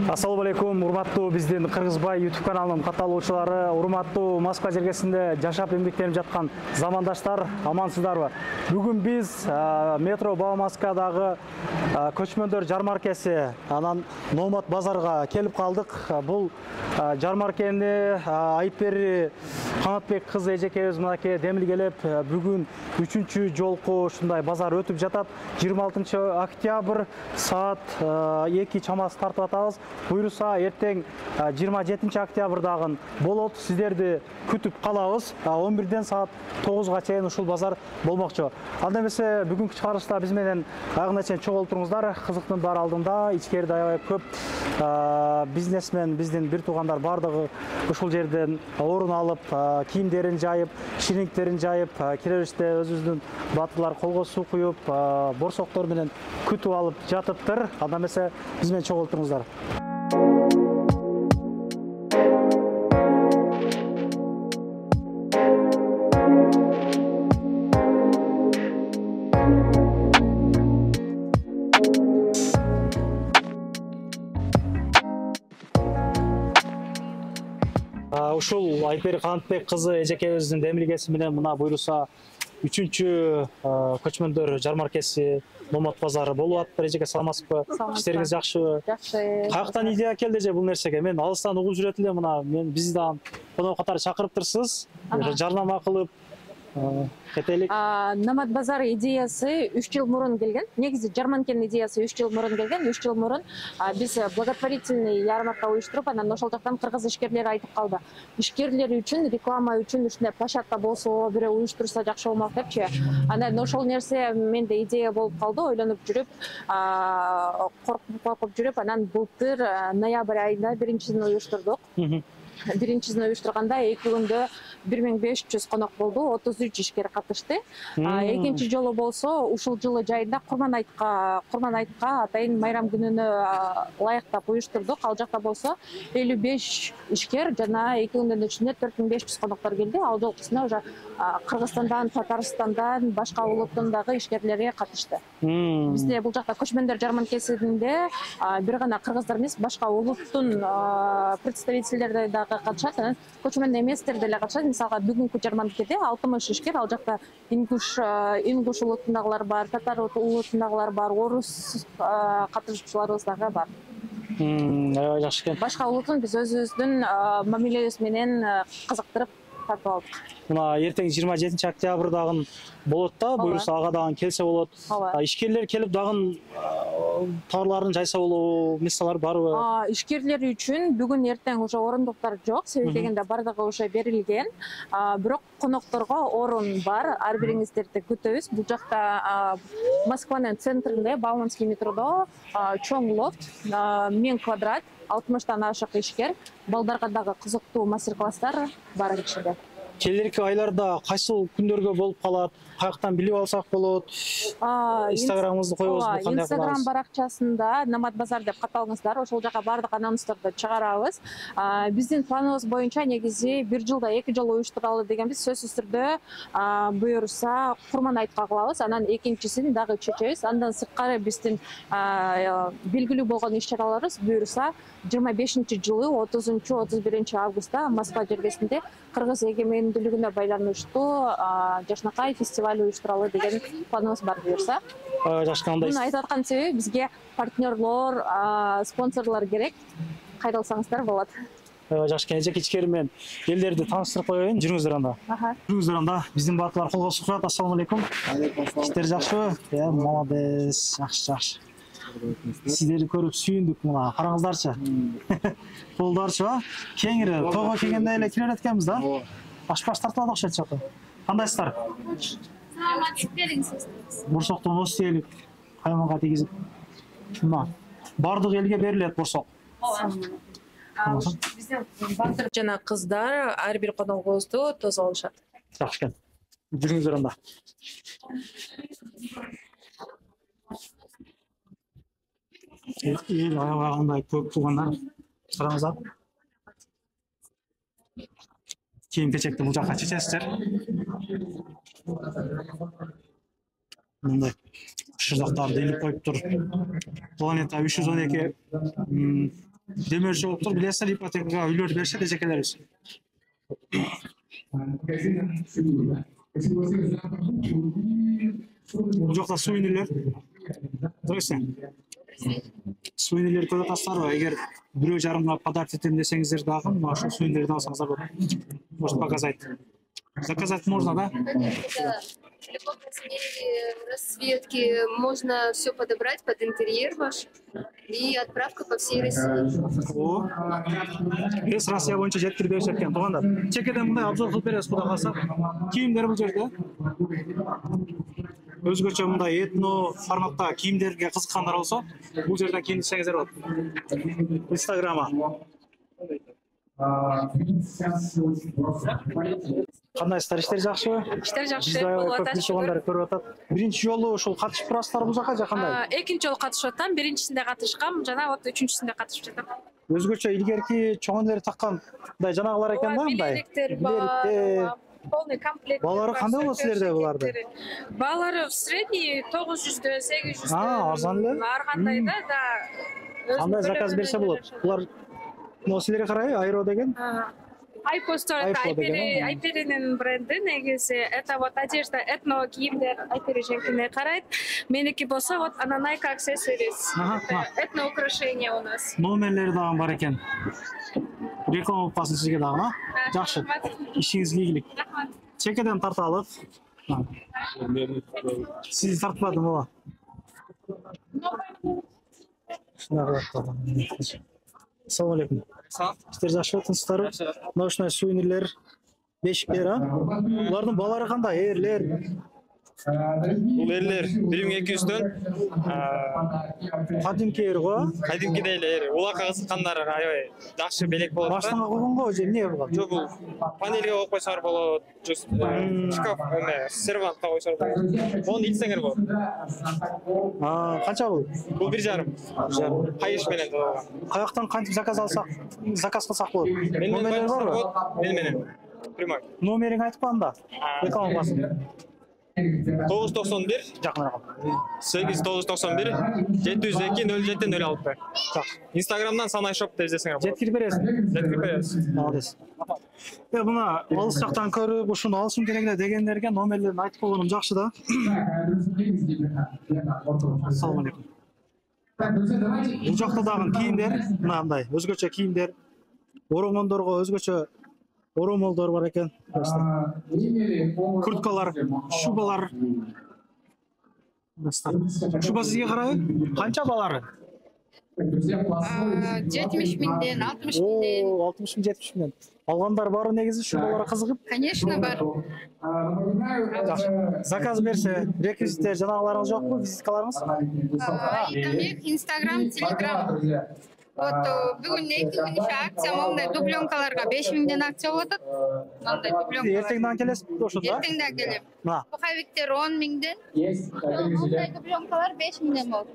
Ассаламу алейкум, урматтуу биздин Кыргызбай YouTube каналынын катталуучулары, урматтуу Москва жергесинде жашап эмгектенип жаткан замандаштар, амансыздарбы? Бүгүн биз метро Баумаскадагы көчмөндөр жармаркеси, анан Номад базарга келип калдык. Бул жармаркени Айпери Канатбек кызы эжекебиз мынакей демилгелеп, бүгүн 3-чү жолку ушундай базар өтүп жатат. 26 октябрь саат 2 чамасы тартып атабыз. Буйруса эртең 27 октябрдагы болот. Сиздерди күтүп калабыз. 11ден саат 9га чейин ушул базар болмокчу. Анда эмесе бүгүнкү чыгарылышта биз менен айгына чейин чогултуруңуздар. Кызыктын баары алдында, ичкерide аябай көп бизнесмен, биздин бир туугандар бардыгы ушул жерден орун алып, кийимдерин жайып, шинектерин жайып, киребизде өзүбүздүн батырлар колго суу куюп, борсоктор менен күтүп алып жатыптыр. Анда эмесе биз менен чогултуруңуздар. Ушул Айпери Канатбек кызы эжекебиздин демилгеси менен мына буйруса 3-чү көчмөндөр жармаркеси Номад базары болуп атыптыр. Эжеке саламатсызбы? Иштериңиз жакшыбы? Жакшы. Каяктан идея келди же бул нерсеге? Мен алыстан угуп жүрөт элем, мына мен бизди дагы конок катары чакырыптырсыз. Жарнама кылып кетелик. Номад базары идеясы 3 жыл мурун келген. Негизи жарманкенин идеясы 3 жыл мурун келген. 3 жыл мурун биз благотворительный ярмарка уюштуруп, анан ошол жактан кыргыз ишкерлери айтып калды. Ишкерлер үчүн, реклама үчүн ушундай площадка болсо, бирөө уюштурса жакшы болмок депчи. Анан ошол нерсе менде идея болуп калды, ойлонуп жүрүп, коркуп жүрүп, анан былтыр ноябрь айында биринчисин уюштурдук. Биринчисин уюштурганда 2 күндө 1500 конок болду, 33 ишкер катышты. Экинчи жолу болсо ушул жылы жайында Курман айтка атайын майрам күнүнө ылайыктап уюштурдук. Ал жакта болсо 55 ишкер жана 2 күндүн ичинде 4500 коноктор келди. Ал жолкусуна уже Кыргызстандан, Татарстандан, башка улуттун дагы ишкерлери катышты. Бизде бул жакта көчмөндөр жармаркесинде бир гана кыргыздар эмес, башка улуттун представительдери дагы катышат. Көчмөн эместер деле катышат. Мисалга бүгүнкү жарманкеде 60 ишкер, ал жакта ингуш улутундагылар бар, татар улутундагылар бар, орус катышуучуларыбыз дагы бар. Аябай жакшы экен. Башка улуттун биз өзүбүздүн мамилебиз менен кызыктырып тартып алдык. Мына эртең 27 октябрдагы болот да, буюрса ага дагы келсе болот. Ишкерлер келип дагы товарларын жайса болобу, мисалар барбы? Ишкерлер үчүн бүгүн эртең уже орундуктар жок, себеби дегенде бардыгы уже берилген. Бирок конокторго орун бар, ар бириңиздерди күтөбүз. Бул жакта Москванын центринде, Бауманский метродо чоң лофт, 1000 квадрат, 60тан ашык ишкер, балдарга дагы кызыктуу мастер-класстар бар ичинде. Келерки айларда кайсыл күндөргө болуп калат? Каяктан билип алсак болот? Инстаграмыңызды коебузбу, кандай кылабыз? Инстаграм баракчасында Номад базар деп катталыңыздар. Ошол жака бардык анонстарды чыгарабыз. Биздин планыбыз боюнча негизи 1 жылда 2 жолу уюштуралы дегенбиз. Сөзсүз түрдө буюрса Курман айтка кылабыз, анан экинчисин дагы чечебиз. Андан сырткары биздин белгилүү болгон иш-чараларыбыз буюрса 25-жылы 30-31 августта Москва жергесинде Кыргыз эгемендүүлүгүнө байланыштуу жашнакай фестиваль уюштуралы деген планыбыз бар буюрса. Жакшы, кандай? Муну айтып аткан себеби бизге партнерлор, спонсорлор керек. Кайрылсаңыздар болот. Жакшы, эжеке ичкери менен элдерди тааныштырып коеюн. Жүрүңүздөр анда. Жүрүңүздөр анда. Биздин батырлар колго суу куят. Ассаламу алейкум. Иштер жакшыбы? Молодец. Жакшы. Сиздерди көрүп сүйүндүк, мына караңыздарчы. Колдорчу, кеңири тойго келгенде эле кире берет экенбиз да. Баш тартылат окшойт жакта. Кандайсыздар? Саламатсыз келиңиз. Борсоктон ос тегилип, кайманга тийгизип. Мына бардык элге берилет борсок. Биздин батыр жана кыздар ар бир коногубузду тосуп алышат. Жакшы экен. Жүрүңүздөр анда. Аябай кандай көп туугандар. Караңыздар. Кийим-кечекти бул жакка чечесиздер. Мындай шырдактарды илип коюптур. Планета 312 демеуші болып тұр. Білесіздер, ипотекаға үйлерді берсе дежекелеріміз. Бұл жақта сувенирлер. Здрасте. Сувенирлер көре тастар ба? Егер біреу жарымға подарок етемін десеңіздер дағы, мына ошол сувенирлерді алсаңыздар болады. Может показать. Заказать можно, да? В любом размере, расцветки, можно все подобрать под интерьер ваш и отправка по всей России. О, бес Россия бойынша жеткіріп беріп жатқан туғандар. Чекеден мындай обзор қылып бересіз, құда қалса. Киімдер бұл жерде. Өзгөчө мындай этно форматта киімдерге қызыққандар болса, бұл жерден киім десеңіздер болады. Инстаграма. Қандайсыздар, іштер жақсы ба? Иштер жакшы Бізде болуп көп атат. туғандар көріп атат. Биринчи жолу ушул катышып турасыздар бул жака же кандай? Экинчи жолу катышып атам, биринчисинде катышкам, жана вот үчүнчүсүндө катышып жатам. Өзгөчө илгерки чоң элер таккан мындай жанагылар экен да мындай. Билектер бар, полный комплект. Балары кандай болот силерде буларды? Балары в средний 900дө, 800дө. Арзан эле? Ар кандай да. Кандай заказ берсе болот? Булар силерге карай, Айро деген. Айпостор, это Айперинин бренди негизи. Это вот одежда, этно кийимдер Айпери женкине карайт. Меники болсо вот Ананайка аксессуарис. Этно украшения у нас. Номерлери дагы бар экен. Реклама болуп калсын сизге дагы, жакшы. Ишиңизге ийгилик. Чекеден тарталык. Сиз тартпадым ооба. Assalamu alaikum. Сіздер жақсы отынсыздар. Научный сувенирлер, бешіктер, Олардың балары қандай? Ерлер? Бұл ерлер 1200-ден Қадимки ер ғой? кәдімгі дейлі ер. Олаққа қызыққандар аябай жақсы белек болады. Баштаңа қойған ғой, же не болған? Жоқ, бұл панельге қойып қойсаңар болады, шкаф, сервантқа қойсаңар болады. Оны илсеңер болады. Қанша бұл? Бұл 1,5. Қайыш менен толған. Қаяқтан қантып заказ қылсақ болады? Номерлер бар ба? Менен. Прямой. Номерің айтып қанда? Реклама басын. 991 Жақын рақым. 8991 702-07-06. Инстаграмдан Санай шоп деп іздесеңер болады. Жеткіріп бересің? Жеткіріп бересіз. Молодец. Мына алыс жақтан көріп, ушуну алышым керек эле дегендерге номерлерин айтып койгонум жакшы да. Ассаламу алейкум. Бул жакта дагы кийимдер, мындай өзгөчө кийимдер, ороңондорго өзгөчө оромолдор бар экен. Курткалар, шубалар. Шуба сизге карайбы? Канча балары? 70 миңден, 60 миңден. 60 миң, 70 миңден. Алгандар бары негизи шубаларга кызыгып? Конечно, бар. Заказ берсе, реквизиттер жанагыларыңыз жокпу, визиткаларыңыз? Итамек, Инстаграм, Телеграм. Вот бүгүн экинчи акция, мондай дубленкаларга 5 миңден акция болуп атат. Мондай дубленкалар. Эртеңден келесизби ошондо? Эртең да келем. Мына. Пуховиктер 10 миңден. Мондай дубленкалар 5 миңден болот.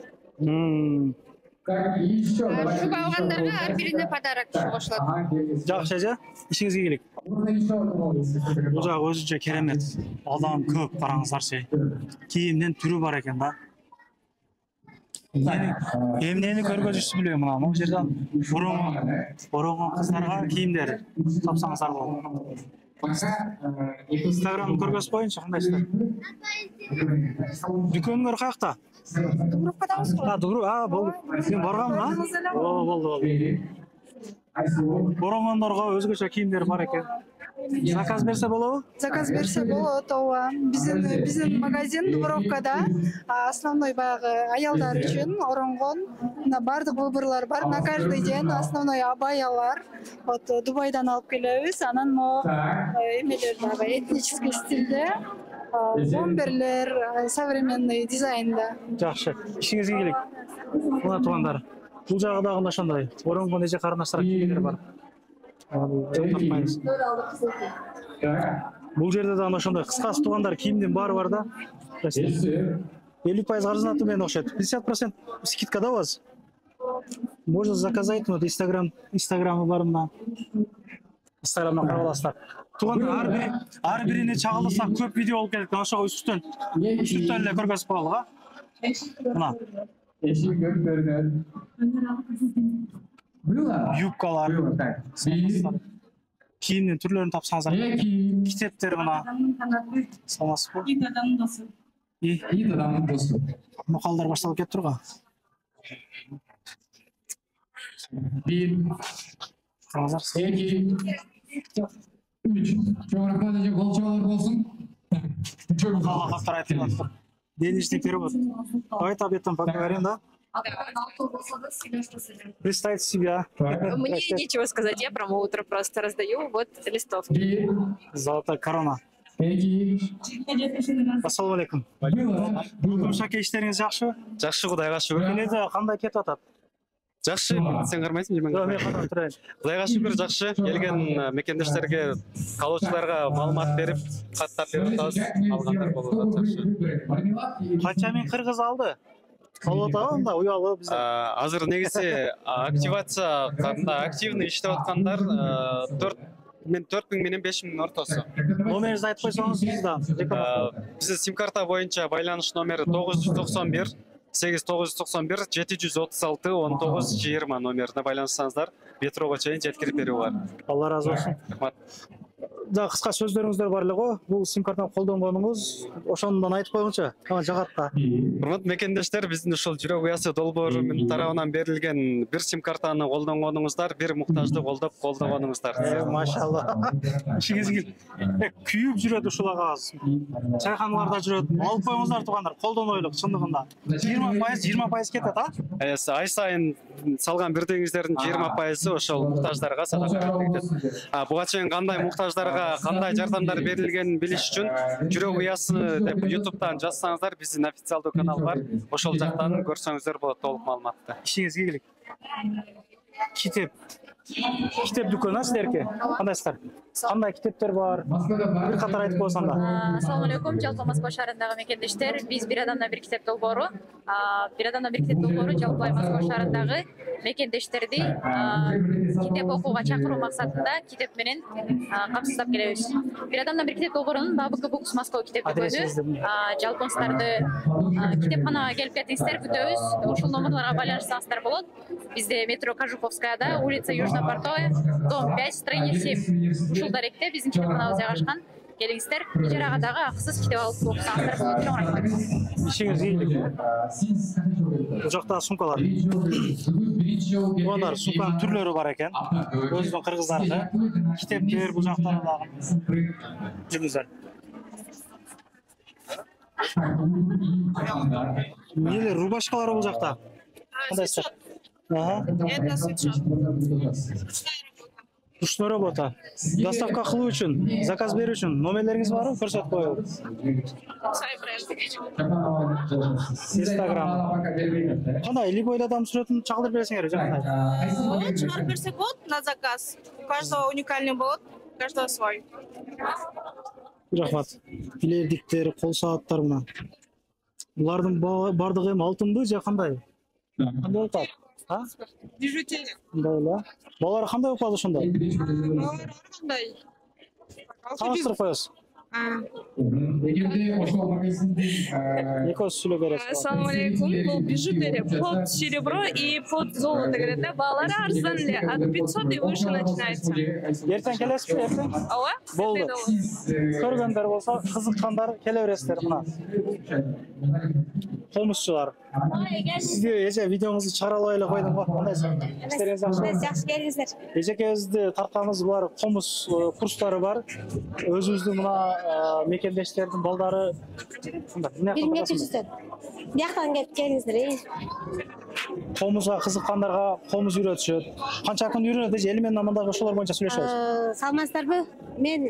Шуба алгандарга ар бирине подарок кошулат. Жакшы эже, ишиңизге ийгилик. Бул жак өзүнчө керемет. Адам көп, караңыздарчы. Кийимдин түрү бар экен да. Эмнени көргөзүшсү билбейм мына. Могу жерден ороңгон кыздарга кийимдер тапсаңыздар болот. Инстаграм көргөзүп коюнчу, кандайсыздар? Дүкөнгөр каякта? Дугуровкадабыз го. Дугуров, болду. Мен барганмын, болду. Ороңгондорго өзгөчө кийимдер бар экен. Заказ берсе болобу? Заказ берсе болот, ооба. Биздин магазин Дубровкада, основной баягы аялдар үчүн ороңгон бардык выборлор бар. На каждый день основной абаялар. Вот Дубайдан алып келебиз, анан могу эмелер дагы этнический стилде, бомберлер современный дизайнда. Жакшы. Ишиңизге ийгилик. Мына туугандар. Бул жагы дагы ошондой. Ороңгон эже карындаштар кийимдер бар. Бул жерде дагы ошондой кыскасы туугандар кийимдин баары бар да. 50% карызынатуу менен окшойт. 50% скидка да у вас? Можно заказать, вот Инстаграмы бар мына. Инстаграмдан карап аласыздар. Туугандар ар бирине чагылдырсак көп видео болуп кетет. Ошого үстүнөн эле көргөзүп коелук, а? Мына. юбкалар, кийимдин түрлөрүн тапсаңыздар. Китептер мына. Саламатсызбы? Ит адамдын досу. Мукалдар башталып кетиптир го. Bir, Караңыздар. 2, 3. Çok rahmet edecek kolçalar olsun. Çok güzel. Калгактар айтып жатыр. Денежный перевод. Давайте об этом поговорим, да? Представьте себя. Мне нечего сказать, я промоутер просто раздаю вот листовки. 1, Золотая корона. 2, Ассаламу алейкум. Шаке, иштериңиз жакшыбы? Жакшы, Кудайга шүгүр. Келеде кандай кетип атат? Жакшы, сен кармайсың Мен жемең. карап турайын. Кудайга шүгүр жакшы. Келген мекендештерге, калуучуларга маалымат берип, каттап берип атабыз. Алгандар болуп атат жакшы. Канча миң кыргыз алды? Алып атабы анда уялы бизде. Азыр негизи активация кандай активный иштеп аткандар 4000 менен 5000 ортосу. Номеринизди айтып койсоңуз бизде. Биздин сим карта боюнча байланыш номери 991 8991 736 1920 номерине байланышсаңыздар метрого чейин жеткирип берүү бар. Алла разы болсун. Рахмат. Да, кыска сөздөрүңүздөр бар эле го. Бул сим картаны колдонгонуңуз ошондон айтып койгунчу. Жагатта. Урматтуу мекендештер, биздин ушул жүрөк уясы долбоору тарабынан берилген бир сим картаны колдонгонуңуздар, бир муктажды колдогонуңуздар. Машалла. Ишиңиз күйүп жүрөт ушул агабыз. Чайханаларда жүрөт. Алып коюңуздар туугандар, колдонойлук чындыгында. 20% кетет, а? Ай сайын салган бирдигиңиздердин 20% ошол муктаждарга садака кетет. Буга чейин кандай муктаждарга кандай жардамдар берилгенин билиш үчүн жүрөк уясы деп YouTube'дан жазсаңыздар, биздин официалдуу канал бар. Ошол жактан көрсөңүздөр болот толук маалыматты. Ишиңизге келик. Китеп дүкөнү силерге. Кандайсыздар? Кандай китептер бар? Бир катар айтып койсоңдар. Ассаламу алейкум, жалпы Москва шаарындагы мекендештер. Биз бир адамдан бир китеп долбоору. Бир адамдан бир китеп долбоору жалпы Москва шаарындагы мекендештерди китеп окууга чакыруу максатында китеп менен камсыздап келебиз. Бир адамдан бир китеп долбоорунун Бабык Букс Москва китеп дүкөнү. Жалпыңыздарды китепканага келип кетиңиздер, күтөбүз. Ушул номерлорго байланышсаңыздар болот. Бизде метро Кожуховскаяда, улица Южно-Портовая, дом 5, строение 7. Ушул даректе биздин китепканабыз жайгашкан. Келиңиздер, ижарага дагы акысыз китеп алып окусаңыздар болот. Чоң рахмат. Ишиңизге келик. Бул жакта сумкалар. Булар сумканын түрлөрү бар экен. Өзүнүн кыргыздарга китептер бул жактан дагы. Жүрүңүздөр. Нелер рубашкалар бул жакта? Кандайсыздар? Это свитшот. Ручной работа. Доставка кылуу үчүн, заказ берүү үчүн номерлериңиз барбы? Көрсөтүп коелу. Сай бренд. Instagram. Кандай любой адам сүрөтүн чагылдырып бересиңер жактай. Чыгарып берсек болот на заказ. У каждого уникальный болот, у каждого свой. Рахмат. Билердиктер, кол сааттар мына. Булардын бардыгы эми алтынбы же кандай? Кандай болуп атат? Бижутери. Мындай эле. Балдар кандай болуп калды ошондо? Кандай? Таныштырып коесуз. Эгерде ошол магазиндин Экөөсү сүйлөп бересиз. Ассаламу алейкум. Бул бижутерия под серебро и под золото, говорят, да? Балары арзан эле, от 500 и выше начинается. Эртең келесизби, эртең? Ооба. Болду. Көргөндөр болсо, кызыккандар келе бересиздер мына. Комузчулар. Сизге эже видеоңузду чыгара албай эле койдум го. Кандайсыз? Иштериңиз жакшыбы? Жакшы келиңиздер. Эжекебизди тартканыбыз бар, комуз курстары бар. Өзүбүздүн мына мекендештердин балдары кандай? 1200 Бияктан келип келиңиздер. Комузга кызыккандарга комуз үйрөтүшөт. Канча күн үйрөнөт эже? Эли менен амандагы ошолор боюнча сүйлөшөбүз. Саламатсыздарбы? Мен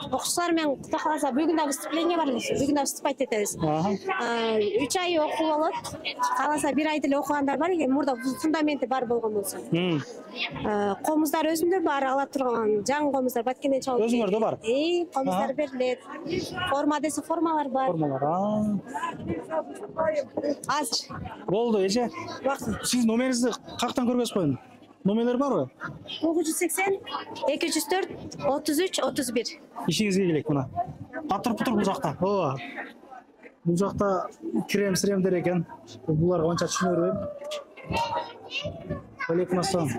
окуучулар менен Кудай кааласа бүгүн да выступление бар. Бүгүн да выступать этебиз. 3 ай окуу болот. Кааласа 1 ай деле окугандар бар экен. Мурда фундаменти бар болгон болсо. Комуздар өзүмдө бар, ала турган жаңы комуздар баткенден чалып. Өзүңөрдө бар? Комуздар берилет. Форма десе формалар бар. Формалар. Азыр. Болду эже. Сиз номериңизди каяктан көргөзүп коюң? Номерлер барбы? 980 204 33 31. Ишиңизге келек мына. Патыр-путур бул жакта. Ооба. Бул жакта крем-сремдер экен. Буларга анча түшүнөр Алейкум ассалам.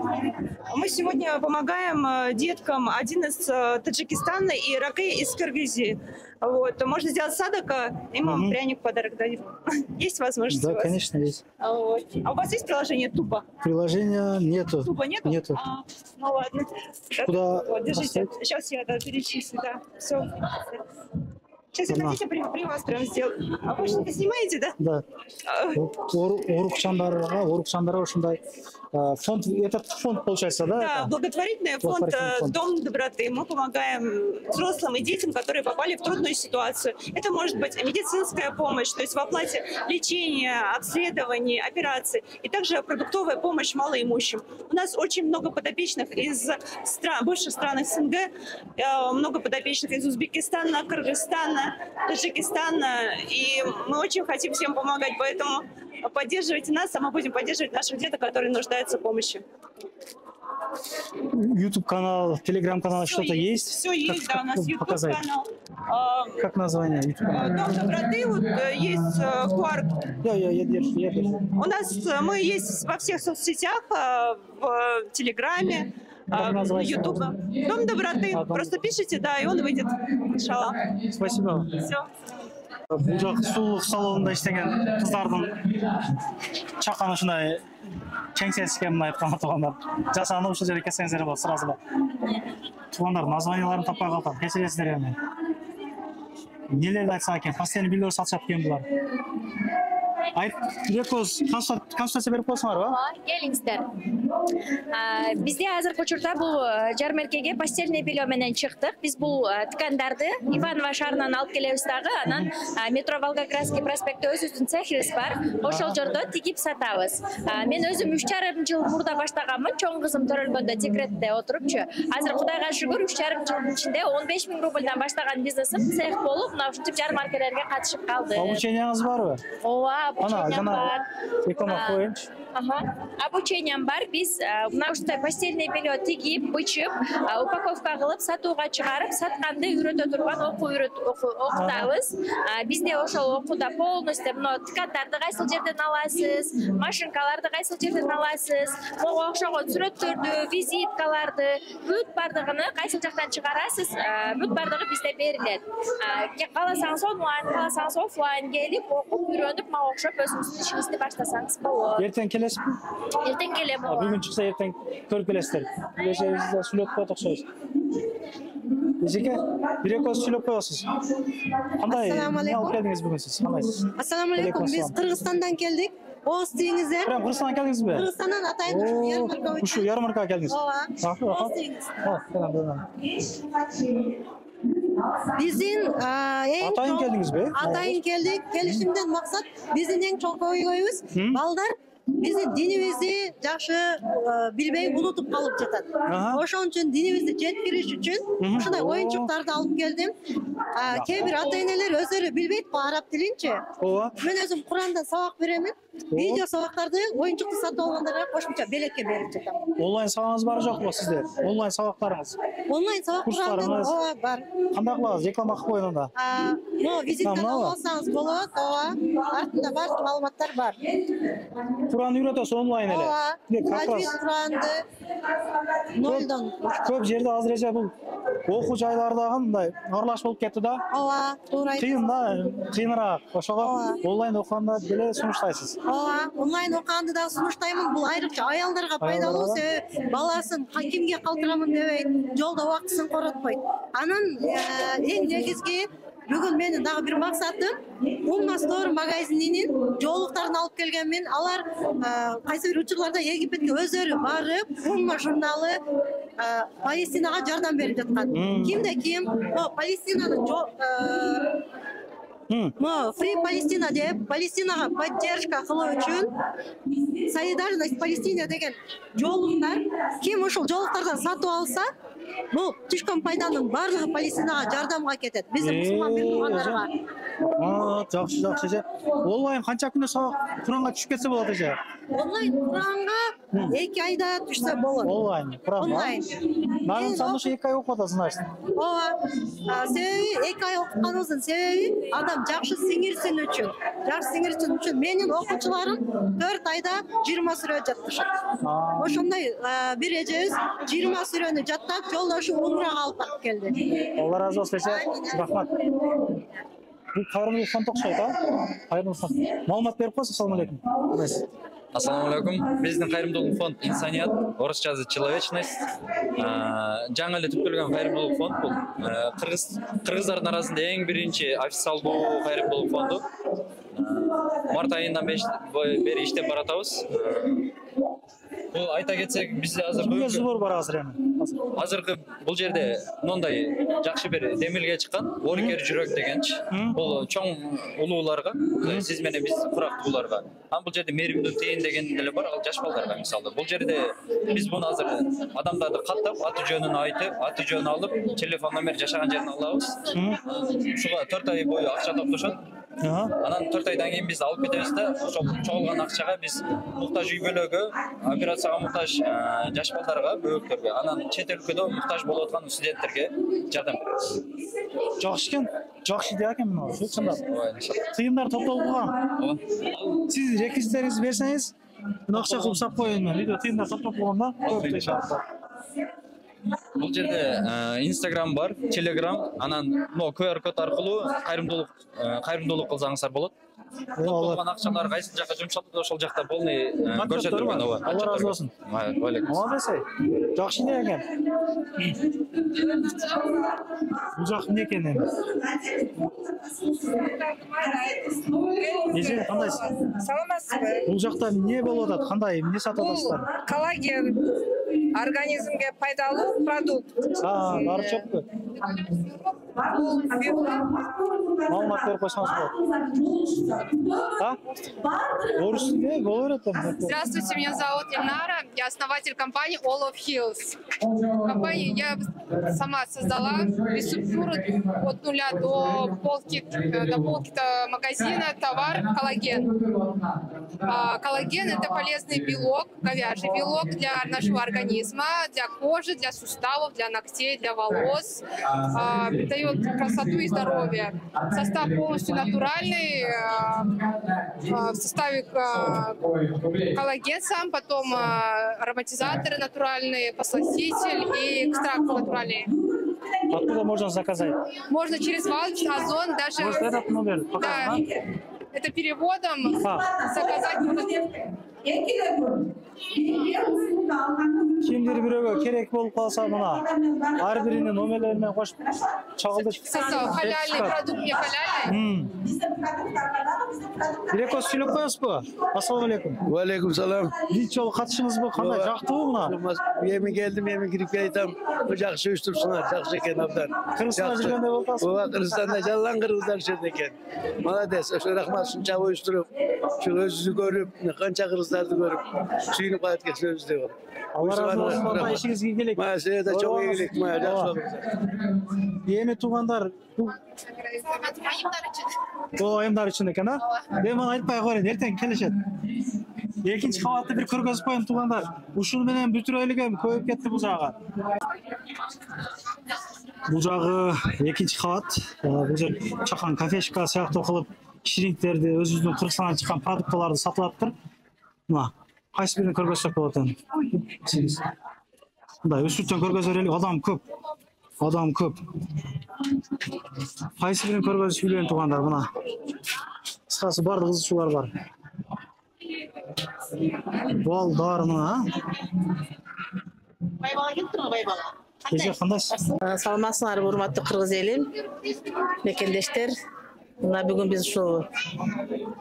Мы сегодня помогаем деткам, один из Таджикистана и Ракей из Кыргызии. Вот. Можно сделать садака, и мы вам пряник в подарок дадим. Есть возможность? Да, у вас? конечно, есть. Вот. А у вас есть приложение Туба? Приложения нету. Туба нету? Нету. Ну ладно. Куда Вот, держите. поставить? Сейчас я перечислю, да. Все. Сейчас я хотите при вас прям сделаю. А вы что-то снимаете, да? Да. Орукшандарға ушундай фонд, этот фонд получается, да? Да, благотворительный фонд «Дом доброты». Мы помогаем взрослым и детям, которые попали в трудную ситуацию. Это может быть медицинская помощь, то есть в оплате лечения, обследований, операций, и также продуктовая помощь малоимущим. У нас очень много подопечных из бывших стран СНГ, много подопечных из Узбекистана, Кыргызстана, Таджикистана, и мы очень хотим всем помогать, поэтому поддерживайте нас, а мы будем поддерживать наших деток, которые нуждаются в помощи. YouTube канал, Telegram канал, что-то есть? Все есть, да, у нас YouTube канал. Как название? Дом доброты, вот есть QR. Я держу. У нас мы есть во всех соцсетях, в Телеграме, YouTube. Дом доброты. Просто пишите, да, и он выйдет. Иншаллах. Спасибо. Все. Бул жак сулуулук салонунда иштеген кыздардын чакан ушундай чеңсеске мына айткан туугандар жасанып ушул жерге келсеңиздер болот сразу эле туугандар названияларын таппай калдым кечиресиздер эми эмнелерди айтсак экен постоянно билбей сатышат экен булар Рекос консультация берип коесуңарбы? Келиңиздер. Бизде азыркы учурда бул жармеркеге постельный белье менен чыктык. Биз бул ткандарды Иваново шаарынан алып келебиз дагы, анан метро Волгоградский проспектте өзүбүздүн цехибиз бар. Ошол жерде тигип сатабыз. Мен өзүм 3,5 жыл мурда баштаганмын. Чоң кызым төрөлгөндө декретте отурупчу. Азыр Кудайга шүгүр 3,5 жылдын ичинде 15 000 рубльдан баштаган бизнесим цех болуп, мына ушинтип жармаркелерге катышып калды. Обучениеңиз барбы? Ооба, обучением бар. Экономик коюнчу. Обучением бар. Биз мына ушундай постельный белье тигип, бычып, упаковка кылып, сатууга чыгарып, сатканды үйрөтө турган окутабыз. Бизде ошол окууда полностью мына ткандарды кайсыл жерден аласыз, машинкаларды кайсыл жерден аласыз, мага окшогон сүрөттөрдү, визиткаларды, бүт бардыгын кайсыл жактан чыгарасыз, бүт бардыгы бизде берилет. Кааласаңыз онлайн, кааласаңыз офлайн келип, окуп, үйрөнүп, мага окшоп өзүңүздүн ишиңизди баштасаңыз болот. Эртең келесизби? Эртең келем. Бүгүн чыкса эртең көрүп келесиздер. Эжебизде сүйлөп коет окшойбуз. Эжеке, бир экөөсү сүйлөп коесуз. Кандай? Алып келдиңиз бүгүн сиз? Кандайсыз? Ассаламу алейкум. Биз Кыргызстандан келдик. Оз тийиңиздер. Прям Кыргызстандан келдиңизби? Кыргызстандан атайын ярмарка. Ушу ярмаркага келдиңиз. Ооба. Оз тийиңиз. Биздин атайын келдиңизби? Атайын келдик. Келишимден максат биздин эң чоң көйгөйүбүз балдар биздин динибизди жакшы билбей унутуп калып жатат. Ошон үчүн динибизди жеткириш үчүн ушундай оюнчуктарды алып келдим. Кээ бир ата-энелер өздөрү билбейт го араб тилинчи. Мен өзүм Курандан сабак беремин. Видео сабактарды оюнчукту сатып алгандарга кошумча белекке берип жатам. Онлайн сабагыңыз бар жокпу сизде? Онлайн сабактарыңыз? Онлайн сабак Курандан бар. Кандай кылабыз? Реклама кылып коюн анда. Визитканы алсаңыз болот. Артында баардык маалыматтар бар. Куран үйрөтөсүз онлайн эле. Таджвид Куранды нолдон. Көп жерде азыр эже бул окуу жайлардагы мындай аралаш болуп кетти да. Ооба, туура айтасыз. Кыйын да, кыйыныраак. Ошого онлайн окуганда деле сунуштайсыз. Ооба, онлайн окуганды да сунуштаймын. Бул айрыкча аялдарга пайдалуу, себеби баласын кимге калтырамын дебейт, жолдо убактысын коротпойт. Анын эң негизги бүгүн менин дагы бир максатым Умма Store магазининин жоолуктарын алып келгенмин. Алар кайсы бир учурларда Египетке өздөрү барып, Умма журналы Палестинага жардам берип жаткан. Кимде ким Палестинанын Free Palestina деп Палестинага поддержка кылуу үчүн солидарность Палестина деген жоолуктар, ким ушул жоолуктардан сатып алса, бул түшкөн пайданын баардыгы Палестинага жардамга кетет. Биздин мусулман бир туугандарга. Жакшы. Онлайн канча күндө сабак Куранга түшүп кетсе болот эже? Онлайн Куранга 2 айда түшсө болот. Онлайн, правда? Онлайн. Нағын санышы 2 ай оқып атасың, значит. Ооба. Себеби 2 ай окуганыбыздын себеби адам жакшы сиңирсин үчүн. Жакшы сиңирсин үчүн менин окуучуларым 4 айда 20 сүрө жаттышат. Ошондой бир эжебиз 20 сүрөнү жаттап, жолдо ушу умрага алып барып келди. Allah razı olsun. Rahmat. Bu Kayrımlık fond okşaydı ha? Kayrımlık fond. Malumat berip koysa, assalamu alaikum. Assalamu alaikum. Биздин кайрымдуулук фонд инсаният, орусча человечность. Жаңы эле түптөлгөн кайрымдуулук фонд бул. Кыргыздардын арасында эң биринчи официалдуу кайрымдуулук фонду. Март айынан бери иштеп баратабыз. Бул айта кетсек, бизде азыр кимге зубур бар азыр эми? Азыркы бул жерде мындай жакшы бир демилге чыккан, Орикер жүрөк дегенчи. Бул чоң улууларга, сиз менен биз курактууларга. Бул жерде мээримдүү тейин деген деле бар, ал жаш балдарга мисалы. Бул жерде биз буну азыр адамдарды каттап, аты жөнүн айтып, аты жөнүн алып, телефон номер жашаган жерин алабыз. Ушуга 4 ай бою акча топтошот. Анан 4 айдан кийин биз алып кетебиз да, ошол чогулган акчага биз муктаж үй бүлөгө, операцияга муктаж жаш балдарга, бөбөктөргө, анан чет өлкөдө муктаж болуп аткан студенттерге жардам беребиз. Жакшы экен. Жакшы идея экен мына. Чындап. Тыйымдар топтолгон. Сиз реквизиттериңизди берсеңиз, мына акча кылып сап коеюн мен. Үйдө тыйымдар топтолгонда көп тыйым. Бул жерде Instagram бар, Telegram, анан QR код аркылуу кайрымдуулук кылсаңыздар болот. Топтолгон акчалар кайсы жака жумшалат, ошол жакта полный көрсөтүлгөн. Allah razı olsun. Молодец. Жакшы идея экен. Бул жак эмне экен эми? Эже, кандайсыз? Саламатсызбы? Бул жакта эмне болуп атат? Кандай, эмне сатып атасыздар? Коллаген, организмге пайдалуу продукт. Баары чөпкү. Маалымат берип койсоңуз болот. Орус тилинде боло берет. Здравствуйте, меня зовут Ильнара, я основатель компании All of Hills. Компанию я сама создала, ресурсу от нуля до полки магазина, товар коллаген. Коллаген — это полезный белок, говяжий белок для нашего организма, для кожи, для суставов, для ногтей, для волос. Дает красоту и здоровье. Состав полностью натуральный, в составе коллаген сам, потом ароматизаторы натуральные, посластитель и экстракт натуральный. Откуда можно заказать? Можно через Валч, Озон, даже... Может, этот номер показать? Да, это переводом заказать можно. Kimdir bирөөгө керек болуп калса мына ар биринин номерлерине кошуп чагылдырып. Халяльный продукт, не халяльный. Бир экөөсү сүйлөп коесузбу? Ассалому алейкум. Ва алейкум салам. Бир жолу катышыңызбы? Кандай, жактыбы мына? Эми келдим, эми кирип айтам. Жакшы уюштурсуңар, жакшы экен абдан. Кыргызстанда жүргөндө болуп атасыз? Ооба, Кыргызстанда жалаң кыргыздар жүрөт экен. Молодец, ошо рахмат ушунча уюштуруп, ушу өзүңүздү көрүп, канча кыргыздарды көрүп, сүйүнүп калат экенсиз деп. Allah razı olsun. Allah işinizге игілік. Силерге да чоң ийгилик, жакшы болуңуздар. Эми туугандар, бул айымдар үчүн экен, а? Мен мына айтпай коеюн, эртең келишет. Экинчи кабатты бир көргөзүп коеюн туугандар. Ушуну менен бүтүрөйлүк эми көбөйүп кетти бул жагы. Бул жагы экинчи кабат. Бул жер чакан кафешка сыяктуу кылып ширингтерди, өзүбүздүн Кыргызстандан чыккан продукттарды сатып атыптыр. Мына кайсы бирин көргөзсөк болот эми? Мындай өсүртөн көргөзө берелик, адам көп. Адам көп. Кайсы бирин көргөзүп билбейм туугандар, мына. Кыскасы бардык кызыкчуулар бар. Бал дары мына, а? Байбала келиптирби, байбала? Эже, кандайсыз? Саламатсыңарбы, урматтуу кыргыз элим, мекендештер. Мына бүгүн биз ушу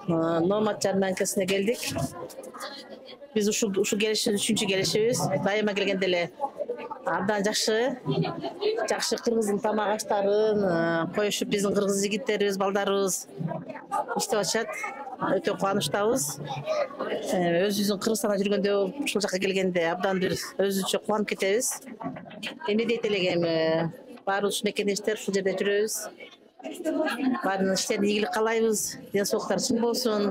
Номад жарманкасына келдик. Биз ушу келишибиз үчүнчү келишибиз. Дайыма келгенде эле абдан жакшы кыргыздын тамак аштарын коюшуп, биздин кыргыз жигиттерибиз, балдарыбыз иштеп атышат. Өтө кубанычтабыз. Өзүбүздүн Кыргызстанда жүргөндө ушул жака келгенде абдан бир өзүнчө кубанып кетебиз. Эмне дейт элек эми, баарыбыз мекендештер ушул жерде жүрөбүз. Бардын иштерин ийгилик каалайбыз. Ден соолуктары чың болсун.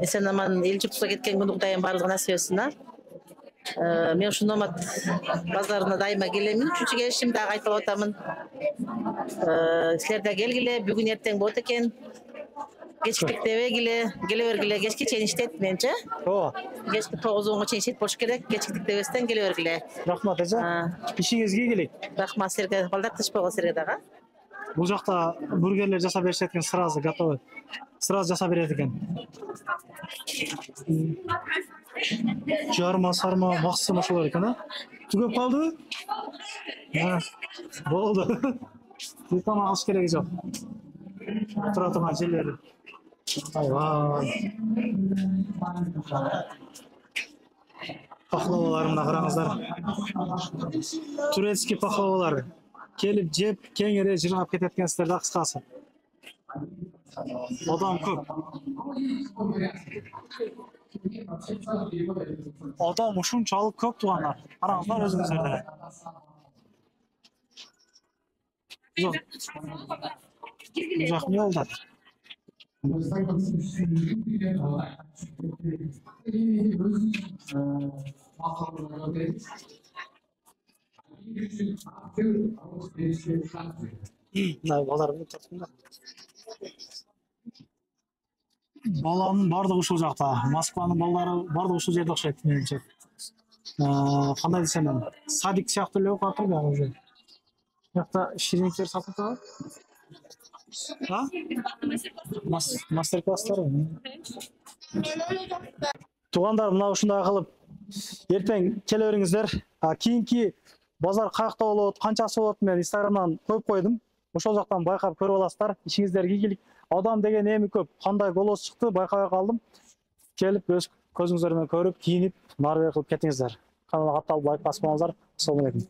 Эсен аман эл журтубузга кеткен күнү Кудайым баардыгына насип этсин. Мен ушу Номат базарына дайыма келемин. Үчүнчү келишим дагы айтып атамын. Силер да келгиле, бүгүн эртең болот экен. Кечиктебегиле, келе бергиле. Кечке чейин иштейт менче. Ооба. Кечки 9-10 чейин иштейт болуш керек. Кечиктебестен келе бергиле. Рахмат эже. Ишиңизге ийгилик. Рахмат силерге, балдар тынчболго силерге дагы. Бул жакта бургерлер жасап беришет экен, сразу готовый. Сразу жасап берет экен. Жарма, сарма, максым ошолор экен, а? Түгөп калдыбы? Болду. Телефон алыш кереги жок. Тура турган жерлери. Айвай. Пахлаваларымда караңыздар. Турецкий пахлавалар. Келип жеп, кеңире жыргап кетет экенсиздер да кыскасы. Адам көп. Адам ушунчалык көп туугандар. Караңыздар өзүңүздөр деле. Жак не болду? Баланын бардыгы ушул жакта. Москванын балдары бардыгы ушул жерде окшойт менимче. Кандай десем мен, садик сыяктуу эле окуп атыр да уже. Жакта ширинектер сатып атат. Мастер-класстар. Туугандар, мына ушундай кылып эртең келе бериңиздер. Кийинки базар каякта болот, канчасы болот мен Instagramдан коюп койдум. Ошол жактан байкап көрүп аласыздар. Ишиңиздерге ийгилик. Адам деген эми көп. Кандай голос чыкты, байкабай калдым. Келип өз көзүңүздөр менен көрүп, кийинип, нары бери кылып кетиңиздер. Каналга катталып лайк басып коюңуздар. Assalomu alaykum.